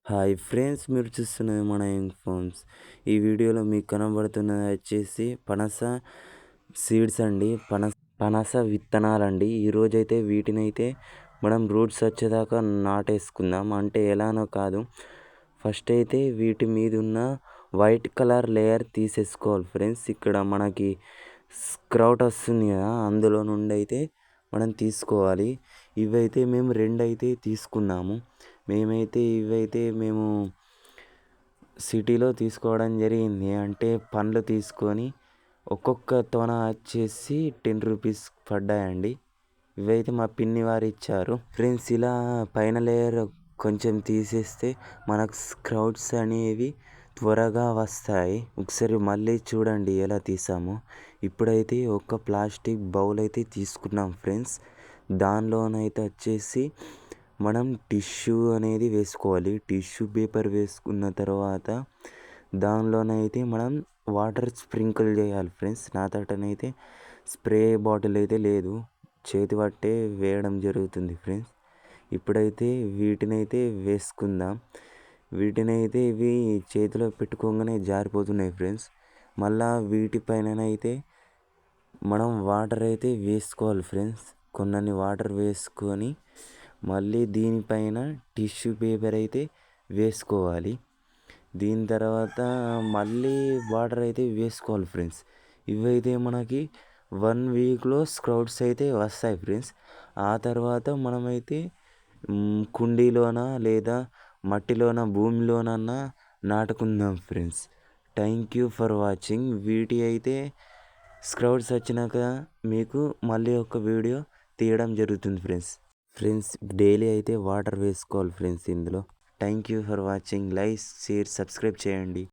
Hi friends, మీరు చూస్తున్నది మన యంగ్ ఫార్మ్స్. ఈ వీడియోలో మీకు కనబడుతున్నది వచ్చేసి పనస సీడ్స్ అండి, పనస విత్తనాలండి. ఈరోజైతే వీటినైతే మనం రూట్స్ వచ్చేదాకా నాటేసుకుందాం. అంటే ఎలానో కాదు, ఫస్ట్ అయితే వీటి మీద ఉన్న వైట్ కలర్ లేయర్ తీసేసుకోవాలి ఫ్రెండ్స్. ఇక్కడ మనకి స్క్రౌట్ వస్తుంది కదా, అందులో నుండి అయితే మనం తీసుకోవాలి. ఇవైతే మేము రెండైతే తీసుకున్నాము. ఇవైతే మేము సిటీలో తీసుకోవడం జరిగింది. అంటే పండ్లు తీసుకొని ఒక్కొక్క తొన వచ్చేసి 10 రూపీస్ పడ్డాయండి. ఇవైతే మా పిన్ని వారు ఇచ్చారు ఫ్రెండ్స్. ఇలా పైన లేయర్ కొంచెం తీసేస్తే మనకు స్క్రౌట్స్ అనేవి త్వరగా వస్తాయి. ఒకసారి మళ్ళీ చూడండి ఎలా తీసామో. ఇప్పుడైతే ఒక ప్లాస్టిక్ బౌల్ అయితే తీసుకున్నాం ఫ్రెండ్స్. దానిలోనైతే వచ్చేసి మనం టిష్యూ అనేది వేసుకోవాలి. టిష్యూ పేపర్ వేసుకున్న తర్వాత దానిలోనైతే మనం వాటర్ స్ప్రింకిల్ చేయాలి ఫ్రెండ్స్. నా తోటనైతే స్ప్రే బాటిల్ అయితే లేదు, చేతి పట్టే వేయడం జరుగుతుంది ఫ్రెండ్స్. ఇప్పుడైతే వీటినైతే వేసుకుందాం. వీటినైతే ఇవి చేతిలో పెట్టుకోగానే జారిపోతున్నాయి ఫ్రెండ్స్. మళ్ళా వీటిపైననైతే మనం వాటర్ అయితే వేసుకోవాలి ఫ్రెండ్స్. కొన్ని వాటర్ వేసుకొని మళ్ళీ దీనిపైన టిష్యూ పేపర్ అయితే వేసుకోవాలి. దీని తర్వాత మళ్ళీ వాటర్ అయితే వేసుకోవాలి ఫ్రెండ్స్. ఇవైతే మనకి 1 వీక్లో స్ప్రౌట్స్ అయితే వస్తాయి ఫ్రెండ్స్. ఆ తర్వాత మనమైతే కుండీలోన లేదా మట్టిలోన భూమిలోనన్నా నాటుకుందాం friends. Thank you for watching. వీటి అయితే స్ప్రౌట్స్ వచ్చినాక మీకు మళ్ళీ ఒక వీడియో తీయడం జరుగుతుంది ఫ్రెండ్స్. డైలీ అయితే వాటర్ వేసుకోవాలి ఫ్రెండ్స్ ఇందులో. Thank you for watching. Like, share, subscribe చేయండి.